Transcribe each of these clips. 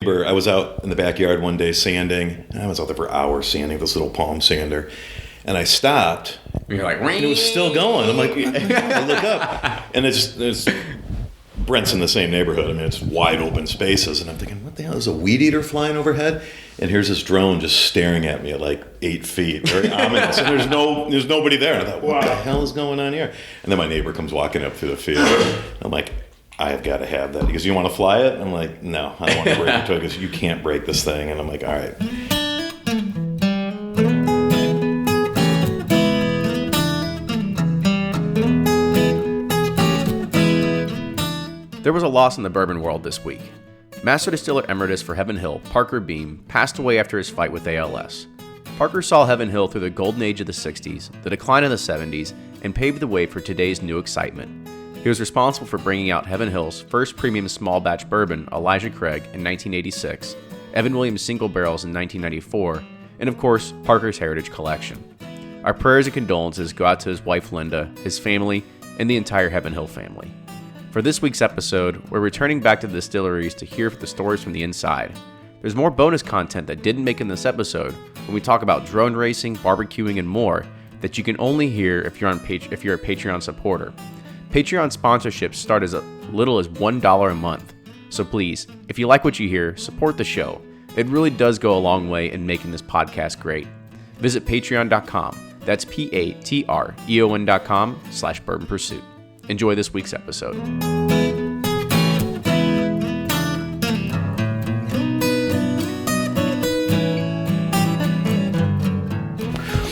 I was out in the backyard one day sanding. I was out there for hours sanding this little palm sander. And I stopped. You're like, and it was still going. I'm like, I look up. And it's Brent's in the same neighborhood. I mean, it's wide open spaces. And I'm thinking, what the hell? Is a weed eater flying overhead? And here's this drone just staring at me at like 8 feet. Very ominous. And there's nobody there. And I thought, what the hell is going on here? And then my neighbor comes walking up through the field. I'm like, I've got to have that. He goes, you want to fly it? I'm like, no, I don't want to break it. He goes, you can't break this thing. And I'm like, all right. There was a loss in the bourbon world this week. Master Distiller Emeritus for Heaven Hill, Parker Beam, passed away after his fight with ALS. Parker saw Heaven Hill through the golden age of the 60s, the decline of the 70s, and paved the way for today's new excitement. He was responsible for bringing out Heaven Hill's first premium small batch bourbon, Elijah Craig, in 1986, Evan Williams single barrels in 1994, and of course, Parker's Heritage Collection. Our prayers and condolences go out to his wife Linda, his family, and the entire Heaven Hill family. For this week's episode, we're returning back to the distilleries to hear the stories from the inside. There's more bonus content that didn't make in this episode when we talk about drone racing, barbecuing, and more that you can only hear if you're a Patreon supporter. Patreon sponsorships start as little as $1 a month. So please, if you like what you hear, support the show. It really does go a long way in making this podcast great. Visit patreon.com. That's patreon.com/Bourbon Pursuit. Enjoy this week's episode.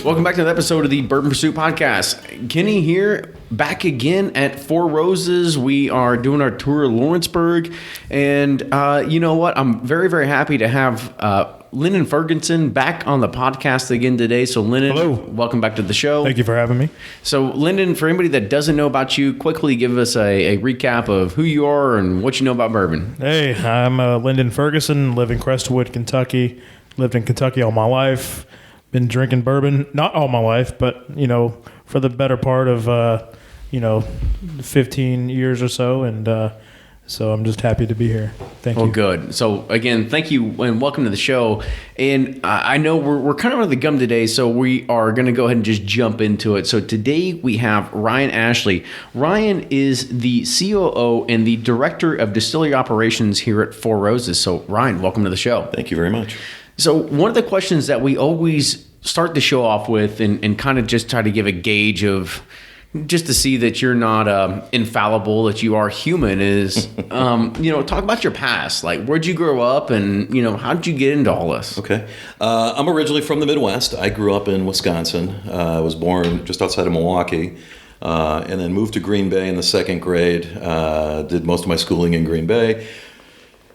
Welcome back to the episode of the Bourbon Pursuit podcast. Kenny here, back again at Four Roses. We are doing our tour of Lawrenceburg, and you know what? I'm very, very happy to have Lyndon Ferguson back on the podcast again today. So, Lyndon, hello. Welcome back to the show. Thank you for having me. So, Lyndon, for anybody that doesn't know about you, quickly give us a recap of who you are and what you know about bourbon. Hey, I'm Lyndon Ferguson, live in Crestwood, Kentucky. Lived in Kentucky all my life. Been drinking bourbon, not all my life, but, for the better part of, 15 years or so. And so I'm just happy to be here. Thank you. Well, good. So, again, thank you and welcome to the show. And I know we're kind of under the gum today, so we are going to go ahead and just jump into it. So today we have Ryan Ashley. Ryan is the COO and the Director of Distillery Operations here at Four Roses. So, Ryan, welcome to the show. Thank you very much. So one of the questions that we always start the show off with and kind of just try to give a gauge of just to see that you're not infallible, that you are human is, talk about your past. Like, where'd you grow up and, how did you get into all this? Okay. I'm originally from the Midwest. I grew up in Wisconsin. I was born just outside of Milwaukee and then moved to Green Bay in the second grade. Did most of my schooling in Green Bay.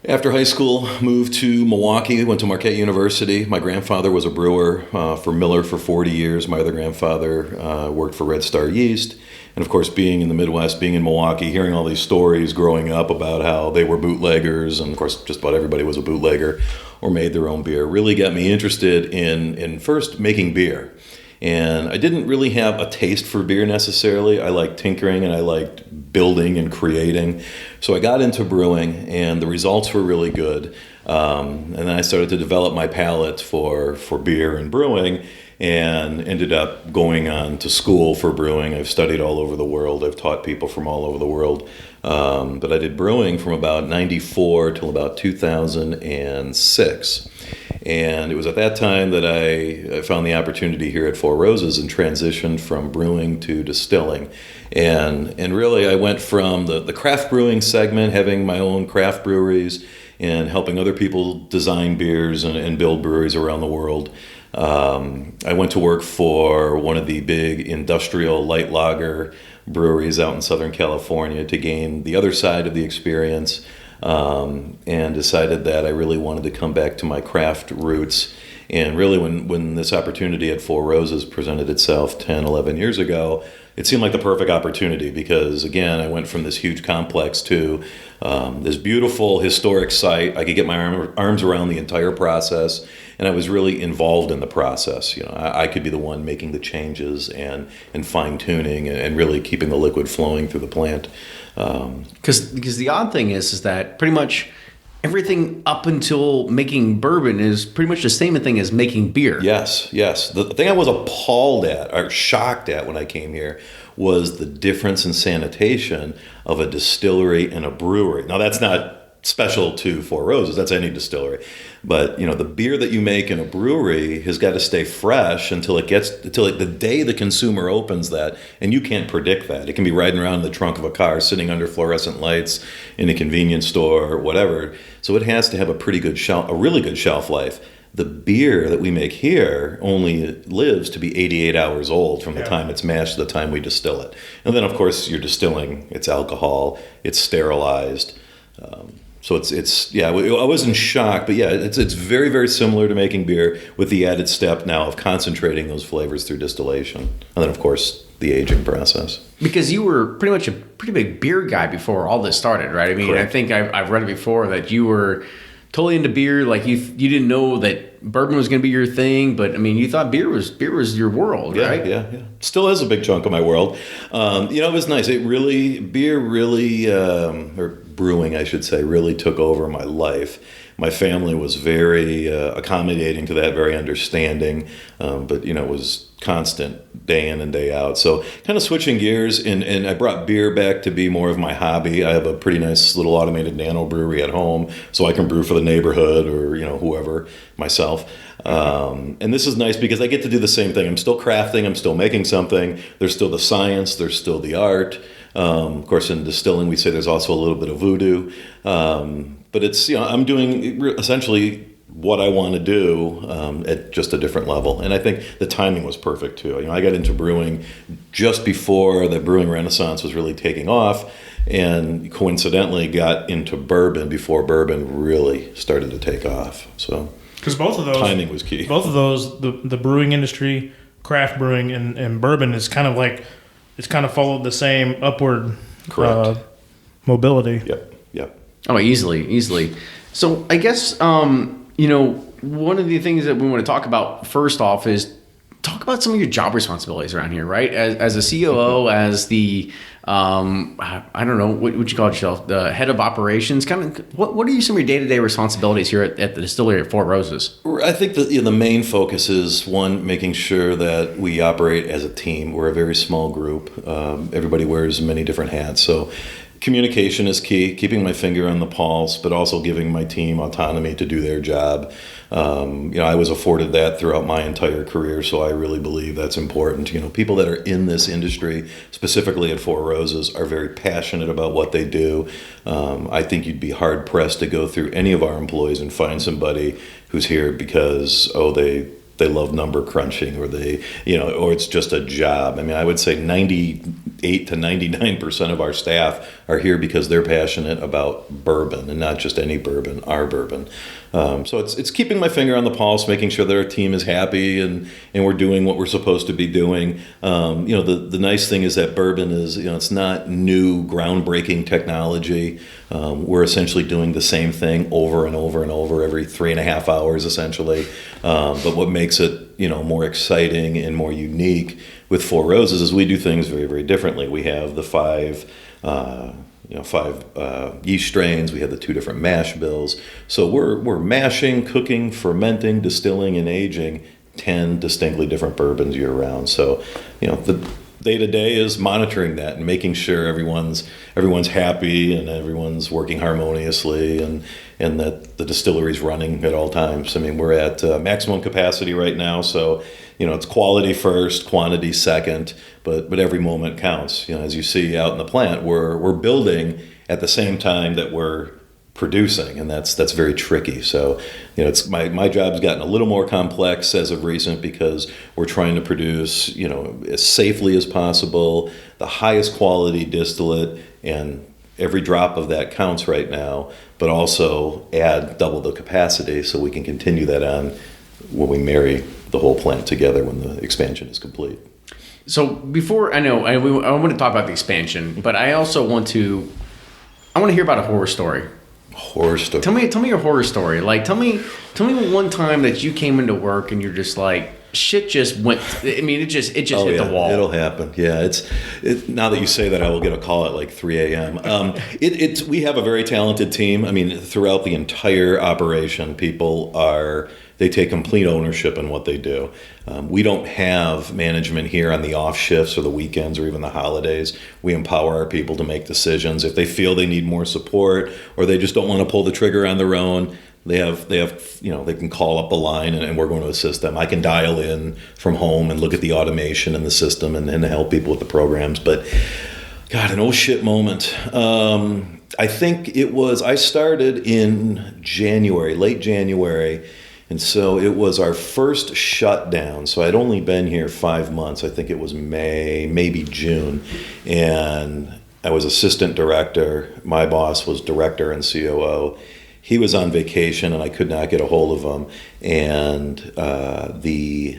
After high school, moved to Milwaukee, went to Marquette University. My grandfather was a brewer for Miller for 40 years. My other grandfather worked for Red Star Yeast. And of course, being in the Midwest, being in Milwaukee, hearing all these stories growing up about how they were bootleggers, and of course, just about everybody was a bootlegger or made their own beer, really got me interested in first making beer. And I didn't really have a taste for beer necessarily. I liked tinkering and I liked building and creating. So I got into brewing and the results were really good. And then I started to develop my palate for beer and brewing and ended up going on to school for brewing. I've studied all over the world. I've taught people from all over the world. But I did brewing from about 94 till about 2006. And it was at that time that I found the opportunity here at Four Roses and transitioned from brewing to distilling. And really I went from the craft brewing segment, having my own craft breweries and helping other people design beers and build breweries around the world. I went to work for one of the big industrial light lager breweries out in Southern California to gain the other side of the experience. And decided that I really wanted to come back to my craft roots. And really when this opportunity at Four Roses presented itself 10, 11 years ago, it seemed like the perfect opportunity because, again, I went from this huge complex to this beautiful historic site. I could get my arms around the entire process, and I was really involved in the process. I could be the one making the changes and fine-tuning and really keeping the liquid flowing through the plant. Because the odd thing is that pretty much everything up until making bourbon is pretty much the same thing as making beer. Yes. The thing I was appalled at or shocked at when I came here was the difference in sanitation of a distillery and a brewery. Now, that's not special to Four Roses. That's any distillery. But, the beer that you make in a brewery has got to stay fresh until the day the consumer opens that, and you can't predict that. It can be riding around in the trunk of a car, sitting under fluorescent lights in a convenience store or whatever. So it has to have a really good shelf life. The beer that we make here only lives to be 88 hours old from the time it's mashed to the time we distill it. And then, of course, you're distilling. It's alcohol. It's sterilized. So I wasn't shocked, but it's very, very similar to making beer with the added step now of concentrating those flavors through distillation. And then, of course, the aging process. Because you were pretty much a pretty big beer guy before all this started, right? I mean, Correct. I think I've read it before that you were totally into beer. Like you didn't know that bourbon was going to be your thing, but I mean, you thought beer was your world, right? Yeah. Still is a big chunk of my world. It was nice. Beer really, or brewing, I should say, really took over my life. My family was very accommodating to that, very understanding, but it was constant day in and day out. So kind of switching gears, and I brought beer back to be more of my hobby. I have a pretty nice little automated nano brewery at home, so I can brew for the neighborhood or whoever, myself. And this is nice because I get to do the same thing. I'm still crafting, I'm still making something. There's still the science, there's still the art. Of course, in distilling, we say there's also a little bit of voodoo. But it's, I'm doing essentially what I want to do at just a different level. And I think the timing was perfect too. I got into brewing just before the brewing renaissance was really taking off, and coincidentally got into bourbon before bourbon really started to take off. So because both of those timing was key. Both of those, the brewing industry, craft brewing, and bourbon is kind of like it's kind of followed the same upward mobility. Yep. Oh, easily. So I guess, one of the things that we want to talk about first off is talk about some of your job responsibilities around here, right? As a COO, as the, I don't know, what would you call yourself? The head of operations, kind of, what are some of your day-to-day responsibilities here at the distillery at Four Roses? I think that the main focus is, one, making sure that we operate as a team. We're a very small group. Everybody wears many different hats. So communication is key, keeping my finger on the pulse, but also giving my team autonomy to do their job. I was afforded that throughout my entire career, so I really believe that's important. People that are in this industry, specifically at Four Roses, are very passionate about what they do. I think you'd be hard-pressed to go through any of our employees and find somebody who's here because, they love number crunching, or or it's just a job. I mean, I would say 98 to 99% of our staff are here because they're passionate about bourbon, and not just any bourbon, our bourbon. So it's keeping my finger on the pulse, making sure that our team is happy and we're doing what we're supposed to be doing. The nice thing is that bourbon is, it's not new groundbreaking technology. We're essentially doing the same thing over and over and over every 3.5 hours, essentially. But what makes it, more exciting and more unique with Four Roses is we do things very, very differently. We have the five yeast strains. We have the 2 different mash bills. So we're mashing, cooking, fermenting, distilling, and aging 10 distinctly different bourbons year round. So, the day-to-day is monitoring that and making sure everyone's happy and everyone's working harmoniously, and that the distillery's running at all times. I mean, we're at maximum capacity right now, so it's quality first, quantity second, but every moment counts. As you see out in the plant, we're building at the same time that we're producing, and that's very tricky. So it's my job's gotten a little more complex as of recent because we're trying to produce as safely as possible, the highest quality distillate, and every drop of that counts right now, but also add double the capacity so we can continue that on when we marry the whole plant together when the expansion is complete. So before, I want to talk about the expansion, but I also want to hear about a horror story. Horror story. Tell me your horror story. Like, tell me one time that you came into work and you're just like, shit just went. I mean, it just hit the wall. It'll happen. Yeah, now that you say that, I will get a call at like 3 a.m. We have a very talented team. I mean, throughout the entire operation, they take complete ownership in what they do. We don't have management here on the off shifts or the weekends or even the holidays. We empower our people to make decisions. If they feel they need more support or they just don't want to pull the trigger on their own, they can call up a line and we're going to assist them. I can dial in from home and look at the automation in the system and help people with the programs. But God, an oh shit moment. I think I started in January, late January. And so it was our first shutdown. So I'd only been here 5 months. I think it was May, maybe June. And I was assistant director. My boss was director and COO. He was on vacation and I could not get a hold of him. And the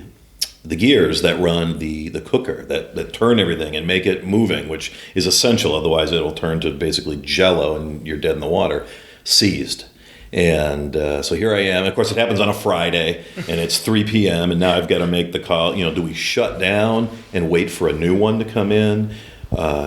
gears that run the cooker, that turn everything and make it moving, which is essential. Otherwise it'll turn to basically jello and you're dead in the water, seized. And so here I am. Of course, it happens on a Friday, and it's 3 p.m., and now I've got to make the call. Do we shut down and wait for a new one to come in?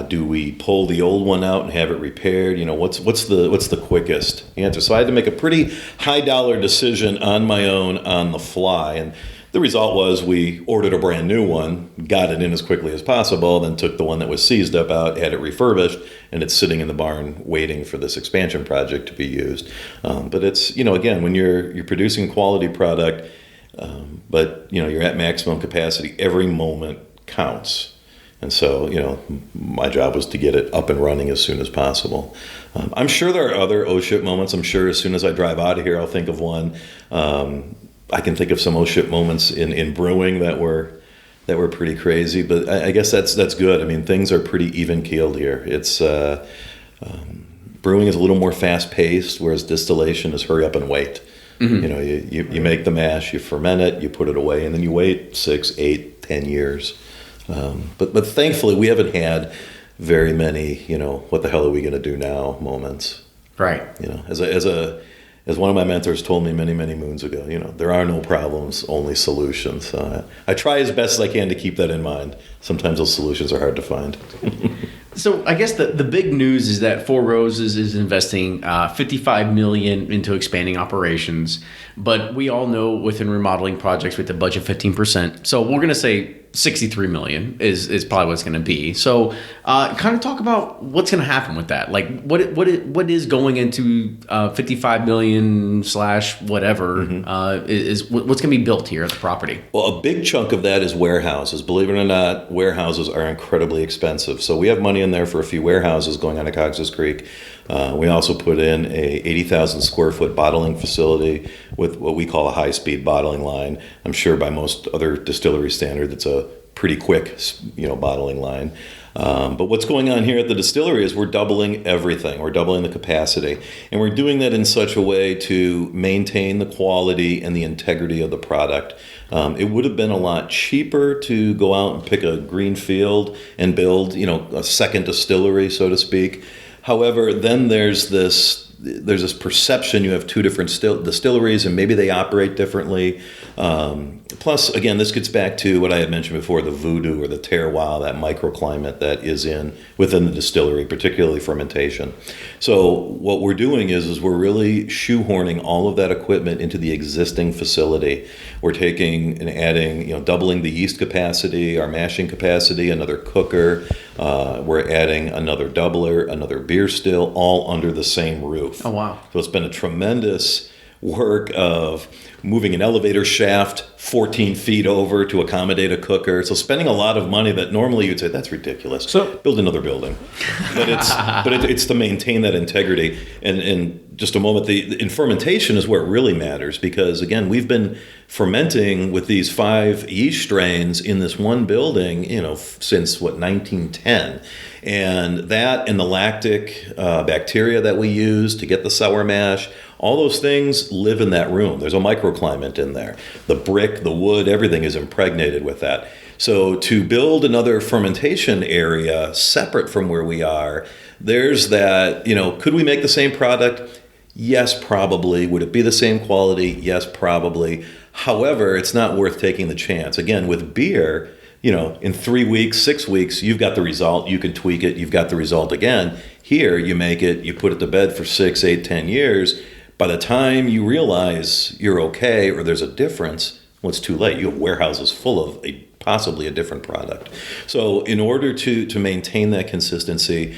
Do we pull the old one out and have it repaired? What's the quickest answer? So I had to make a pretty high-dollar decision on my own on the fly, and the result was we ordered a brand new one, got it in as quickly as possible, then took the one that was seized up out, had it refurbished, and it's sitting in the barn waiting for this expansion project to be used. But it's, again, when you're producing quality product, but you're at maximum capacity, every moment counts. And so, my job was to get it up and running as soon as possible. I'm sure there are other oh shit moments. I'm sure as soon as I drive out of here, I'll think of one. I can think of some oh shit moments in brewing that were pretty crazy, but I guess that's good. I mean, things are pretty even keeled here. It's brewing is a little more fast paced, whereas distillation is hurry up and wait. Mm-hmm. You make the mash, you ferment it, you put it away, and then you wait 6, 8, 10 years. But thankfully, we haven't had very many, what the hell are we going to do now moments. Right. As one of my mentors told me many, many moons ago, there are no problems, only solutions. I try as best as I can to keep that in mind. Sometimes those solutions are hard to find. So I guess the big news is that Four Roses is investing $55 million into expanding operations. But we all know within remodeling projects with the budget 15%. So we're going to say $63 million is probably what it's going to be. So kind of talk about what's going to happen with that. Like what is going into $55 million / whatever is what's going to be built here at the property? Well, a big chunk of that is warehouses. Believe it or not, warehouses are incredibly expensive. So we have money in there for a few warehouses going on to Cox's Creek. We also put in a 80,000 square foot bottling facility with what we call a high-speed bottling line. I'm sure by most other distillery standards, it's a pretty quick, bottling line. But what's going on here at the distillery is we're doubling everything. We're doubling the capacity. And we're doing that in such a way to maintain the quality and the integrity of the product. It would have been a lot cheaper to go out and pick a green field and build, a second distillery, so to speak. However, then there's this perception you have two different distilleries and maybe they operate differently. Plus, again, this gets back to what I had mentioned before, the voodoo or the terroir, that microclimate that is within the distillery, particularly fermentation. So what we're doing is we're really shoehorning all of that equipment into the existing facility. We're taking and adding, doubling the yeast capacity, our mashing capacity, another cooker. We're adding another doubler, another beer still, all under the same roof. Oh, wow. So it's been a tremendous work of moving an elevator shaft 14 feet over to accommodate a cooker. So spending a lot of money that normally you'd say, that's ridiculous. So build another building. But it's to maintain that integrity. And in just a moment, in fermentation is where it really matters because, again, we've been fermenting with these 5 yeast strains in this one building, since, 1910. And that and the lactic bacteria that we use to get the sour mash, all those things live in that room. There's a microclimate in there. The brick, the wood, everything is impregnated with that. So to build another fermentation area separate from where we are, there's that, could we make the same product? Yes, probably. Would it be the same quality? Yes, probably. However, it's not worth taking the chance. Again, with beer, in 3 weeks, 6 weeks, you've got the result. You can tweak it. You've got the result again. Here, you make it, you put it to bed for 6, 8, 10 years. By the time you realize you're okay or there's a difference, well, it's too late. You have warehouses full of possibly a different product. So in order to maintain that consistency,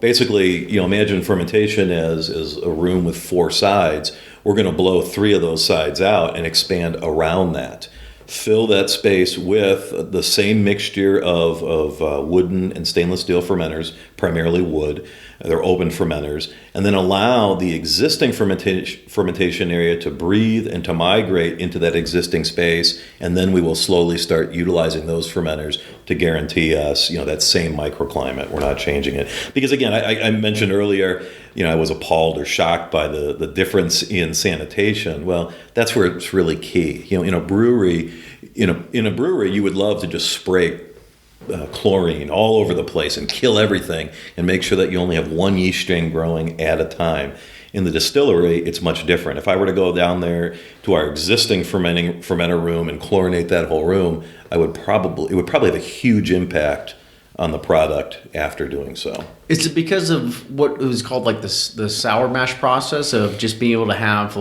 basically, imagine fermentation as a room with 4 sides. We're going to blow 3 of those sides out and expand around that. Fill that space with the same mixture of wooden and stainless steel fermenters, primarily wood. They're open fermenters, and then allow the existing fermentation area to breathe and to migrate into that existing space, and then we will slowly start utilizing those fermenters to guarantee us, that same microclimate. We're not changing it. Because again, I mentioned earlier, I was appalled or shocked by the difference in sanitation. Well, that's where it's really key. In a brewery, you would love to just spray chlorine all over the place and kill everything and make sure that you only have one yeast strain growing at a time. In the distillery, it's much different. If I were to go down there to our existing fermenter room and chlorinate that whole room, it would probably have a huge impact on the product after doing so. Is it because of what was called like the sour mash process of just being able to have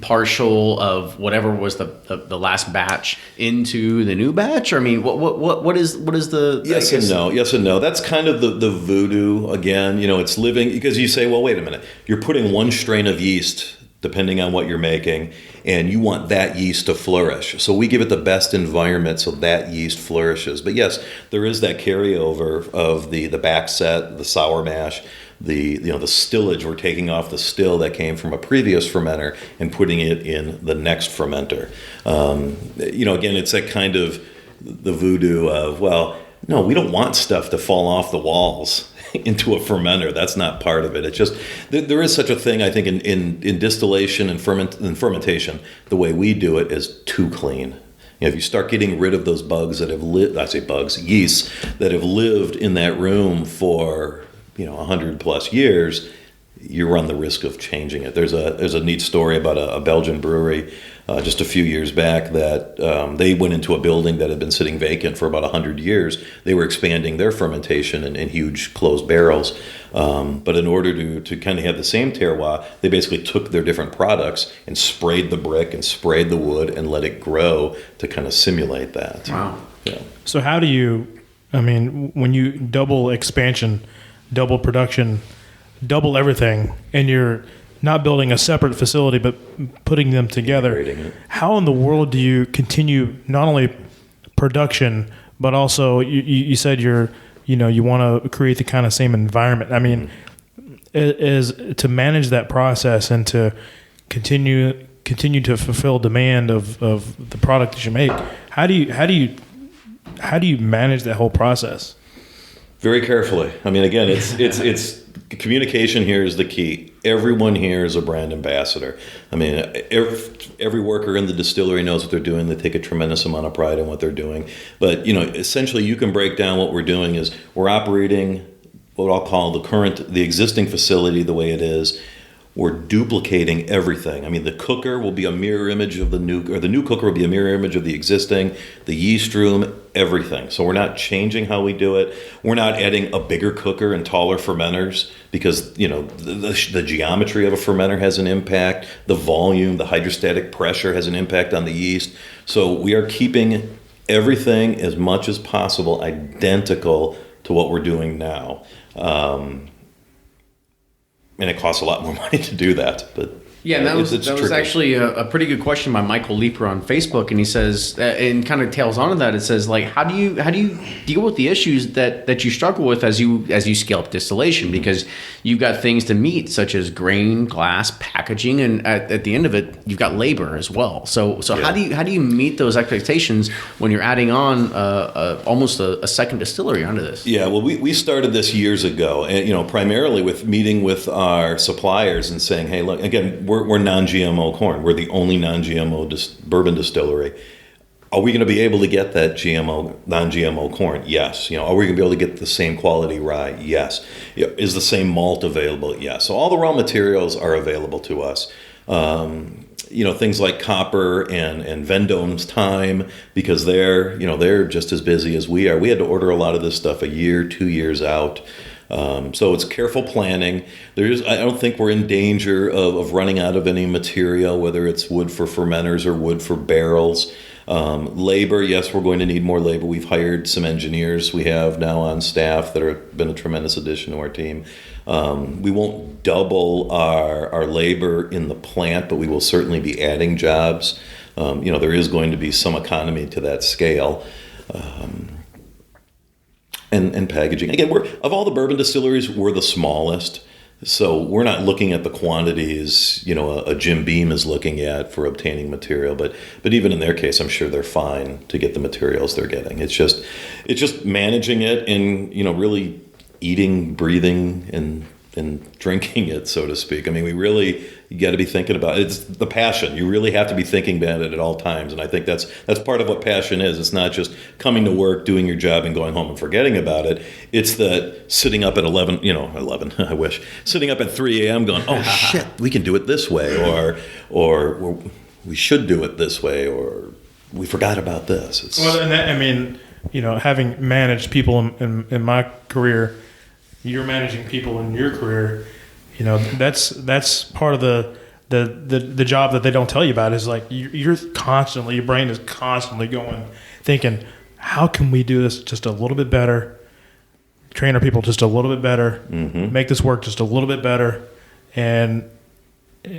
partial of whatever was the last batch into the new batch? Or, I mean, what is the yes and no. That's kind of the voodoo again. It's living, because you say, well, wait a minute, you're putting one strain of yeast depending on what you're making, and you want that yeast to flourish. So we give it the best environment so that yeast flourishes. But yes, there is that carryover of the back set, the sour mash, the stillage. We're taking off the still that came from a previous fermenter and putting it in the next fermenter. Again, it's that kind of the voodoo of, well, no, we don't want stuff to fall off the walls into a fermenter. That's not part of it. It's just there is such a thing, I think, in distillation and fermentation. The way we do it is too clean. If you start getting rid of those bugs that have yeasts that have lived in that room for 100 plus years, you run the risk of changing it. There's a neat story about a Belgian brewery just a few years back that they went into a building that had been sitting vacant for about 100 years. They were expanding their fermentation in huge closed barrels. But in order to kind of have the same terroir, they basically took their different products and sprayed the brick and sprayed the wood and let it grow to kind of simulate that. Wow. Yeah. So how do you, when you double expansion, double production, double everything, and you're not building a separate facility but putting them together, how in the world do you continue not only production but also you said you want to create the kind of same environment? Is to manage that process and to continue to fulfill demand of the product that you make. How do you manage that whole process? Very carefully. Again, it's communication here is the key. Everyone here is a brand ambassador. Every worker in the distillery knows what they're doing. They take a tremendous amount of pride in what they're doing. But, essentially you can break down what we're doing is we're operating what I'll call the existing facility the way it is. We're duplicating everything. The cooker will be a mirror image of the new cooker will be a mirror image of the existing, the yeast room, everything. So we're not changing how we do it. We're not adding a bigger cooker and taller fermenters because, the geometry of a fermenter has an impact. The volume, the hydrostatic pressure has an impact on the yeast. So we are keeping everything as much as possible identical to what we're doing now. And it costs a lot more money to do that, but yeah, that was actually a pretty good question by Michael Leeper on Facebook, and he says, and kind of tails on to that. It says, like, how do you deal with the issues that you struggle with as you scale up distillation, because you've got things to meet such as grain, glass, packaging, and at the end of it, you've got labor as well. So yeah. How do you meet those expectations when you're adding on almost a second distillery onto this? Yeah, well, we started this years ago, and primarily with meeting with our suppliers and saying, hey, look, again, we're non-GMO corn. We're the only non-GMO bourbon distillery. Are we going to be able to get that GMO, non-GMO corn? Yes. Are we going to be able to get the same quality rye? Yes. Is the same malt available? Yes. So all the raw materials are available to us. Things like copper and Vendôme's time, because they're just as busy as we are. We had to order a lot of this stuff a year, 2 years out. So it's careful planning. I don't think we're in danger of running out of any material, whether it's wood for fermenters or wood for barrels. Labor, yes, we're going to need more labor. We've hired some engineers we have now on staff that have been a tremendous addition to our team. We won't double our labor in the plant, but we will certainly be adding jobs. There is going to be some economy to that scale. And packaging. Again, of all the bourbon distilleries, we're the smallest. So we're not looking at the quantities, a Jim Beam is looking at for obtaining material. But even in their case, I'm sure they're fine to get the materials they're getting. It's just managing it and, really eating, breathing, and drinking it, so to speak. I mean, you got to be thinking about it. It's the passion. You really have to be thinking about it at all times. And I think that's part of what passion is. It's not just coming to work, doing your job, and going home and forgetting about it. It's that sitting up at 11, I wish, sitting up at 3 a.m. going, oh, shit, we can do it this way, or we should do it this way, or we forgot about this. Having managed people in my career, you're managing people in your career, that's part of the job that they don't tell you about, is like your brain is constantly going, thinking, how can we do this just a little bit better, train our people just a little bit better, make this work just a little bit better, and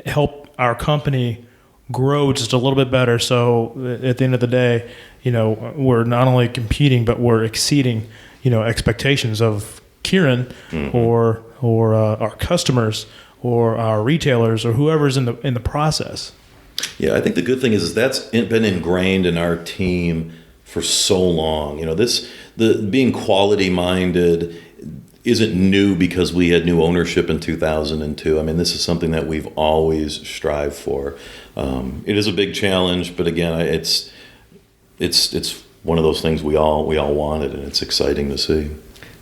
help our company grow just a little bit better. So at the end of the day, we're not only competing, but we're exceeding, expectations of Kieran or our customers or our retailers or whoever's in the process. Yeah, I think the good thing is that's been ingrained in our team for so long. The being quality minded isn't new because we had new ownership in 2002. I mean, this is something that we've always strived for. It is a big challenge, but again, it's one of those things we all wanted, and it's exciting to see.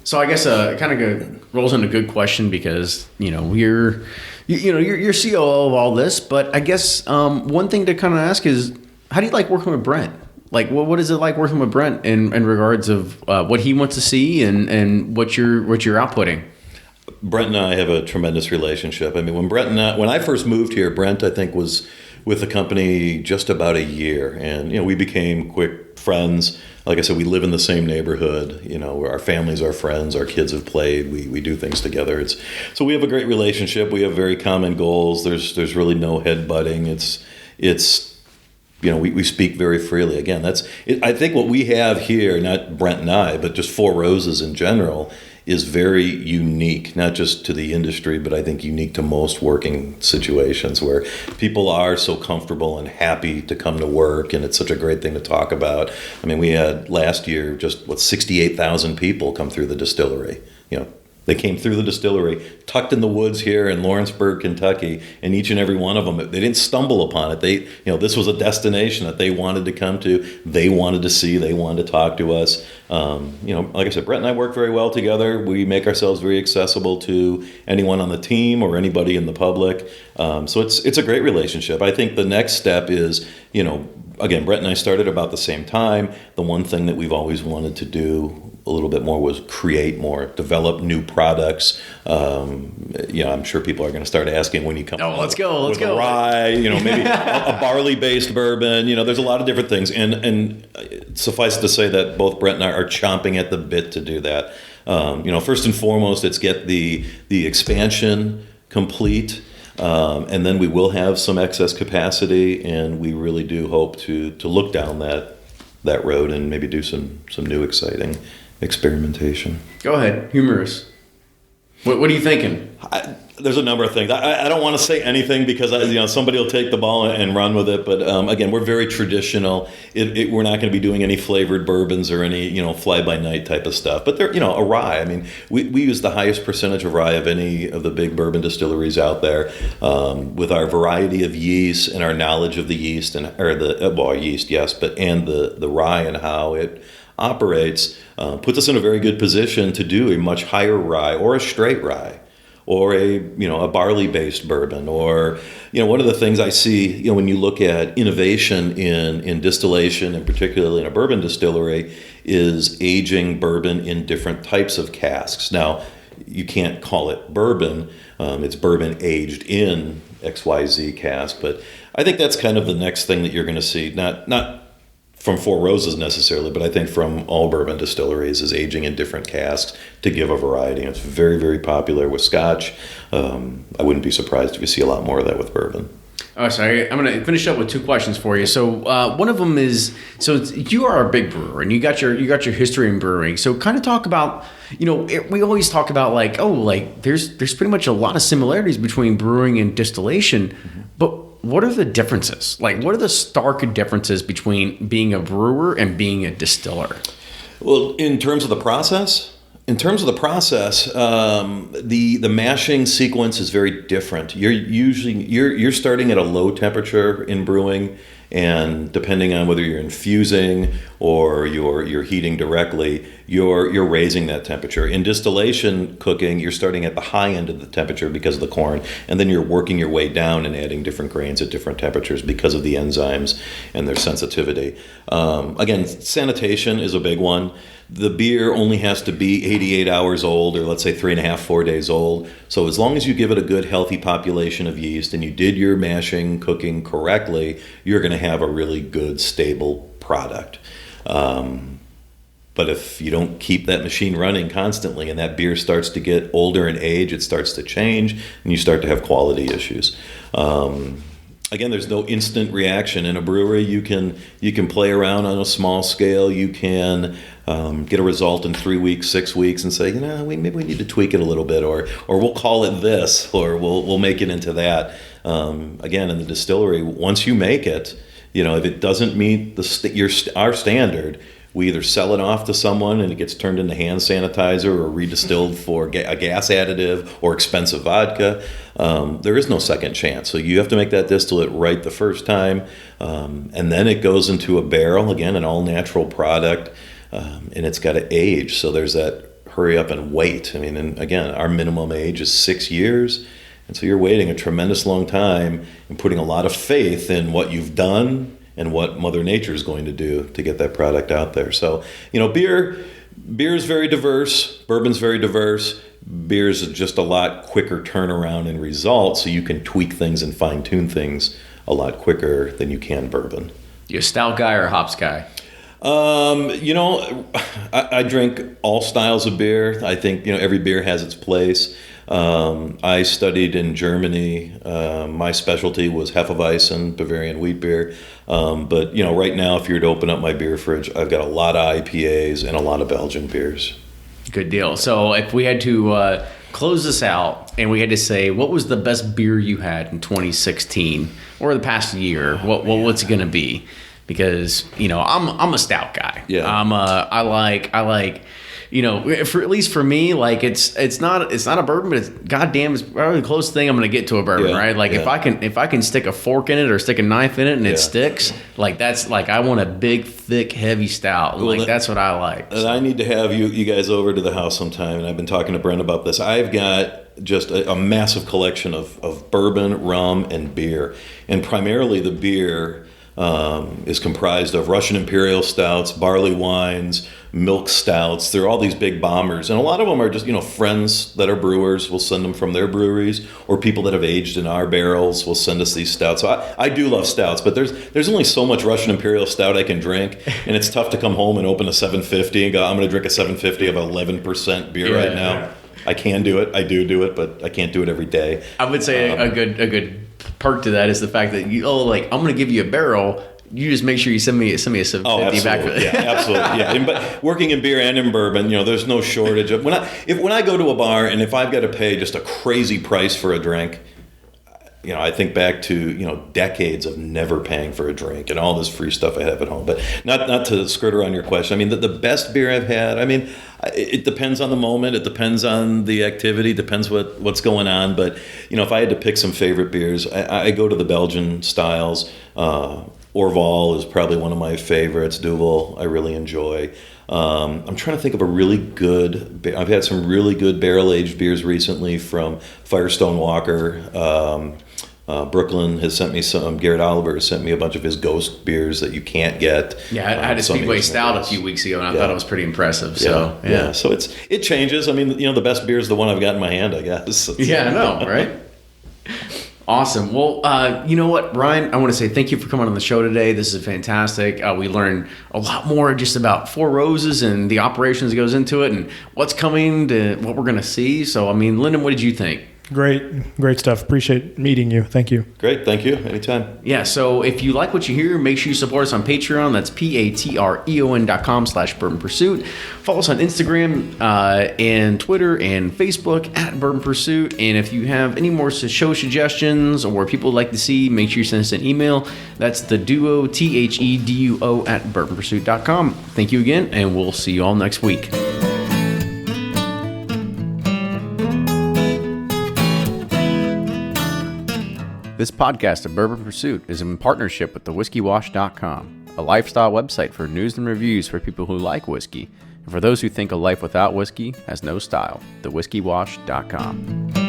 So I guess it kind of rolls into a good question, because you're COO of all this, but I guess one thing to kind of ask is, how do you like working with Brent? Like, what is it like working with Brent in regards of what he wants to see and what you're outputting? Brent and I have a tremendous relationship. I mean, when I first moved here, Brent, I think, was with the company just about a year, and we became quick friends. Like I said, we live in the same neighborhood. Our families are friends. Our kids have played. We do things together. So we have a great relationship. We have very common goals. There's really no headbutting. We speak very freely. Again, I think what we have here, not Brent and I, but just Four Roses in general, is very unique, not just to the industry, but I think unique to most working situations, where people are so comfortable and happy to come to work, and it's such a great thing to talk about. I mean, we had last year 68,000 people come through the distillery. They came through the distillery, tucked in the woods here in Lawrenceburg, Kentucky, and each and every one of them, they didn't stumble upon it. This was a destination that they wanted to come to. They wanted to see. They wanted to talk to us. Like I said, Brent and I work very well together. We make ourselves very accessible to anyone on the team or anybody in the public. So it's a great relationship. I think the next step is, again, Brent and I started about the same time. The one thing that we've always wanted to do a little bit more was create more, develop new products. I'm sure people are going to start asking when you come. Oh, let's go. Rye, maybe a barley-based bourbon. There's a lot of different things, and suffice it to say that both Brent and I are chomping at the bit to do that. First and foremost, it's get the expansion complete. And then we will have some excess capacity, and we really do hope to look down that road and maybe do some new exciting experimentation. Go ahead, humorous. What are you thinking? There's a number of things. I don't want to say anything because somebody will take the ball and run with it. But again, we're very traditional. We're not going to be doing any flavored bourbons or any fly by night type of stuff. But a rye. I mean, we use the highest percentage of rye of any of the big bourbon distilleries out there, with our variety of yeast and our knowledge of the yeast yeast, yes, and the rye and how it operates, puts us in a very good position to do a much higher rye or a straight rye, or a barley-based bourbon, or one of the things I see when you look at innovation in distillation, and particularly in a bourbon distillery, is aging bourbon in different types of casks. Now, you can't call it bourbon; it's bourbon aged in XYZ cask. But I think that's kind of the next thing that you're going to see. Not from Four Roses necessarily, but I think from all bourbon distilleries, is aging in different casks to give a variety. It's very, very popular with Scotch. I wouldn't be surprised if you see a lot more of that with bourbon. Oh, sorry. I'm going to finish up with two questions for you. So one of them is, so you are a big brewer and you got your history in brewing. So kind of talk about, we always talk about there's pretty much a lot of similarities between brewing and distillation, mm-hmm. but what are the differences? What are the stark differences between being a brewer and being a distiller? Well, in terms of the process, the mashing sequence is very different. You're starting at a low temperature in brewing, and depending on whether you're infusing or you're heating directly, you're raising that temperature. In distillation cooking, you're starting at the high end of the temperature because of the corn, and then you're working your way down and adding different grains at different temperatures because of the enzymes and their sensitivity. Again, sanitation is a big one. The beer only has to be 88 hours old, or let's say 3.5, 4 days old. So as long as you give it a good, healthy population of yeast and you did your mashing, cooking correctly, you're going to have a really good, stable product. But if you don't keep that machine running constantly and that beer starts to get older in age, it starts to change and you start to have quality issues. Again, there's no instant reaction. In a brewery, you can play around on a small scale. You can get a result in 3 weeks, 6 weeks, and say, maybe we need to tweak it a little bit, or we'll call it this, or we'll make it into that. Again, in the distillery, once you make it, if it doesn't meet our standard, we either sell it off to someone and it gets turned into hand sanitizer or redistilled for a gas additive or expensive vodka. There is no second chance. So you have to make that distillate right the first time. And then it goes into a barrel, again, an all-natural product, and it's got to age. So there's that hurry up and wait. And again, our minimum age is 6 years. And so you're waiting a tremendous long time and putting a lot of faith in what you've done and what Mother Nature is going to do to get that product out there. So, beer is very diverse, bourbon's very diverse, beer's just a lot quicker turnaround and result, so you can tweak things and fine-tune things a lot quicker than you can bourbon. You a stout guy or a hops guy? I drink all styles of beer. I think, every beer has its place. I studied in Germany. My specialty was Hefeweizen, Bavarian wheat beer. But right now, if you were to open up my beer fridge, I've got a lot of IPAs and a lot of Belgian beers. Good deal. So if we had to close this out and we had to say, what was the best beer you had in 2016 or the past year? What's it going to be? Because I'm a stout guy. Yeah. I like for at least for me, it's not a bourbon, but it's goddamn, it's probably the closest thing I'm going to get to a bourbon, right? If I can stick a fork in it or stick a knife in it and it sticks, that's I want a big, thick, heavy stout. That's what I like. And I need to have you guys over to the house sometime. And I've been talking to Brent about this. I've got just a massive collection of bourbon, rum, and beer, and primarily the beer is comprised of Russian imperial stouts, barley wines, milk stouts. There are all these big bombers, and a lot of them are just friends that are brewers will send them from their breweries, or people that have aged in our barrels will send us these stouts. So I do love stouts, but there's only so much Russian imperial stout I can drink, and it's tough to come home and open a 750 and go, I'm going to drink a 750 of 11% beer right now. Yeah. I can do it. I do it, but I can't do it every day. I would say a good perk to that is the fact that I'm going to give you a barrel You just make sure you send me a 50 back for that. Yeah, absolutely. Yeah, but working in beer and in bourbon, there's no shortage of when I go to a bar and if I've got to pay just a crazy price for a drink, I think back to decades of never paying for a drink and all this free stuff I have at home. But not to skirt around your question. I mean, the best beer I've had. I mean, it depends on the moment. It depends on the activity. Depends what's going on. But if I had to pick some favorite beers, I go to the Belgian styles. Orval is probably one of my favorites. Duvel, I really enjoy. I'm trying to think of a really good. I've had some really good barrel-aged beers recently from Firestone Walker. Brooklyn has sent me some. Garrett Oliver has sent me a bunch of his ghost beers that you can't get. Yeah, I had a Speedway Stout a few weeks ago, and I thought it was pretty impressive. So yeah. So it changes. I mean, the best beer is the one I've got in my hand, I guess. Yeah, I know, right? Awesome. Well, you know what, Ryan? I want to say thank you for coming on the show today. This is fantastic. We learned a lot more just about Four Roses and the operations that goes into it and what's coming to what we're going to see. So, I mean, Lyndon, what did you think? Great stuff. Appreciate meeting you. Thank you. Great. Thank you. Anytime. Yeah. So if you like what you hear, make sure you support us on Patreon. That's patreon.com/Bourbon Pursuit. Follow us on Instagram and Twitter and Facebook at Bourbon Pursuit. And if you have any more show suggestions or people would like to see, make sure you send us an email. That's the duo, THEDUO at bourbonpursuit.com. Thank you again, and we'll see you all next week. This podcast of Bourbon Pursuit is in partnership with thewhiskeywash.com, a lifestyle website for news and reviews for people who like whiskey, and for those who think a life without whiskey has no style, thewhiskeywash.com.